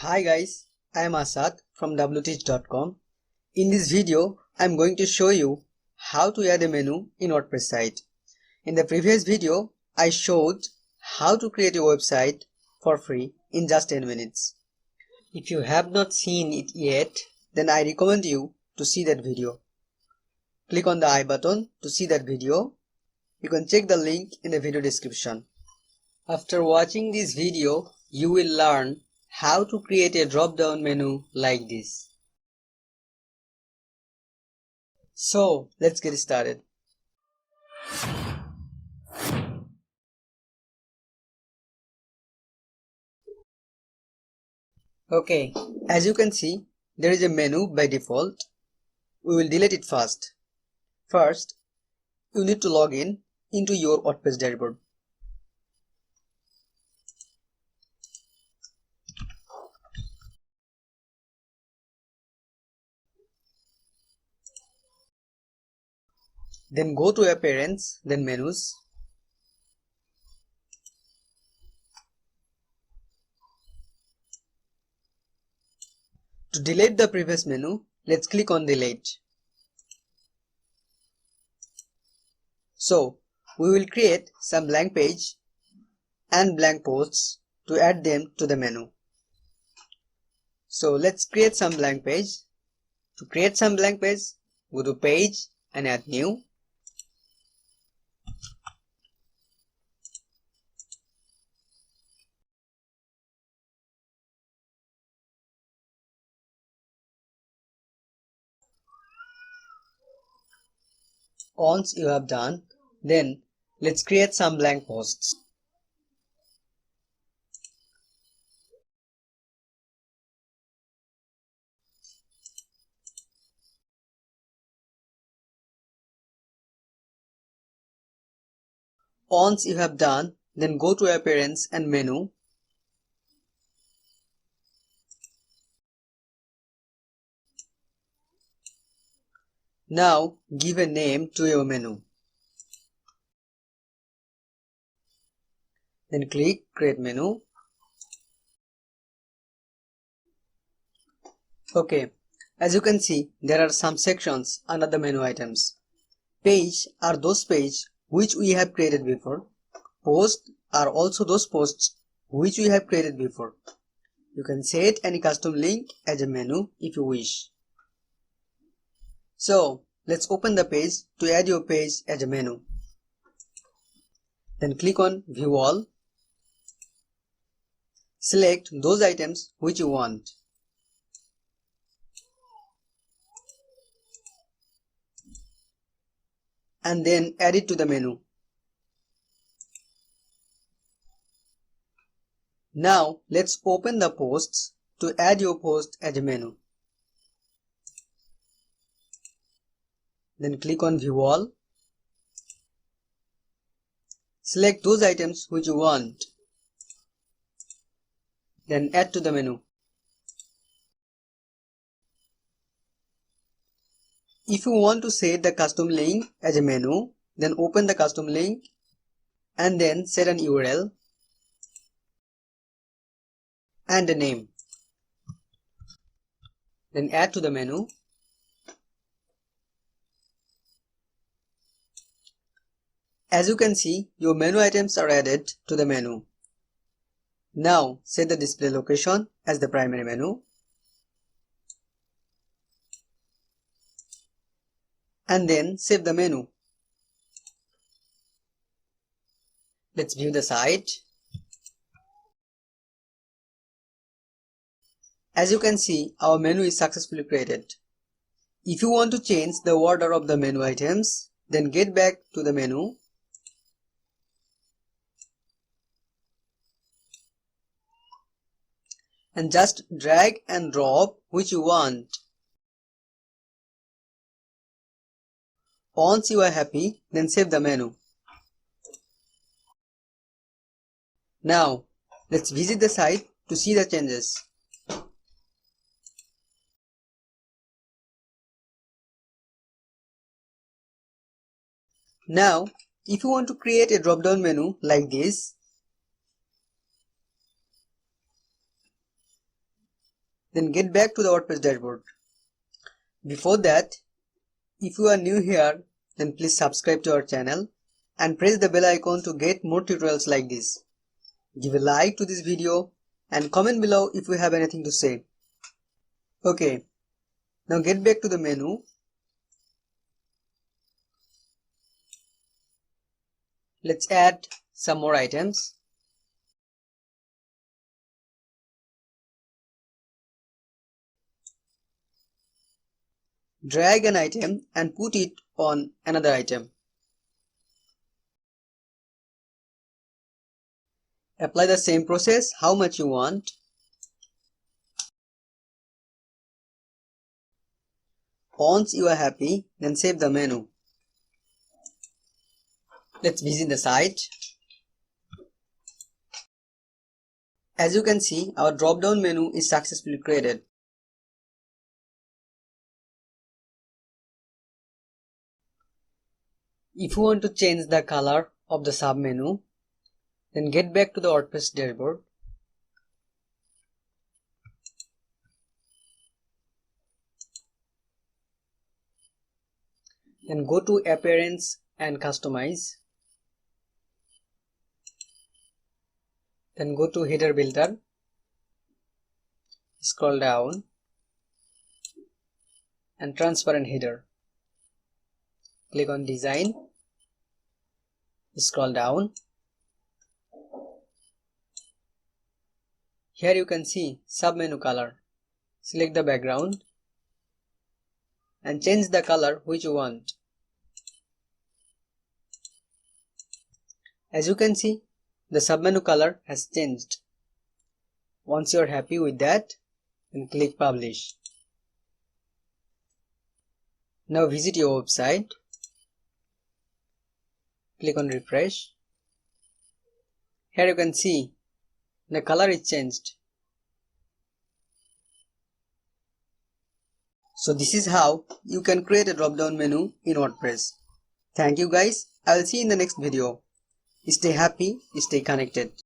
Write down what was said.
Hi guys, I am Asad from wteach.com. In this video, I am going to show you how to add a menu in WordPress site. In the previous video, I showed how to create a website for free in just 10 minutes. If you have not seen it yet, then I recommend you to see that video. Click on the I button to see that video. You can check the link in the video description. After watching this video, you will learn how to create a drop-down menu like this. So let's get started. Okay, as you can see, there is a menu by default. We will delete it first. First, you need to log in into your WordPress dashboard. Then go to Appearance, then Menus. To delete the previous menu, let's click on Delete. So, we will create some blank page and blank posts to add them to the menu. So let's create some blank page. To create some blank page, go to Page and add New. Once you have done, then let's create some blank posts. Once you have done, then go to Appearance and Menu. Now give a name to your menu. Then click Create Menu. Okay, as you can see, there are some sections under the menu items. Page are those pages which we have created before. Posts are also those posts which we have created before. You can set any custom link as a menu if you wish. So let's open the page to add your page as a menu. Then click on View All. Select those items which you want. And then add it to the menu. Now let's open the posts to add your post as a menu. Then click on View All. Select those items which you want. Then add to the menu. If you want to set the custom link as a menu, then open the custom link and then set an URL and a name. Then add to the menu. As you can see, your menu items are added to the menu. Now set the display location as the primary menu. And then save the menu. Let's view the site. As you can see, our menu is successfully created. If you want to change the order of the menu items, then get back to the menu. And just drag and drop which you want. Once you are happy, then save the menu. Now, let's visit the site to see the changes. Now, if you want to create a drop-down menu like this, then get back to the WordPress dashboard. Before that, if you are new here, then please subscribe to our channel and press the bell icon to get more tutorials like this. Give a like to this video and comment below if you have anything to say. Okay, now get back to the menu. Let's add some more items. Drag an item and put it on another item. Apply the same process how much you want. Once you are happy, then save the menu. Let's visit the site. As you can see, our drop-down menu is successfully created. If you want to change the color of the submenu, then get back to the WordPress dashboard. Then go to Appearance and Customize. Then go to Header Builder. Scroll down and Transparent Header. Click on Design. Scroll down. Here you can see submenu color. Select the background and change the color which you want. As you can see, the submenu color has changed. Once you are happy with that, then click Publish. Now visit your website. Click on Refresh. Here you can see the color is changed. So this is how you can create a drop-down menu in WordPress. Thank you guys. I will see you in the next video. Stay happy, stay connected.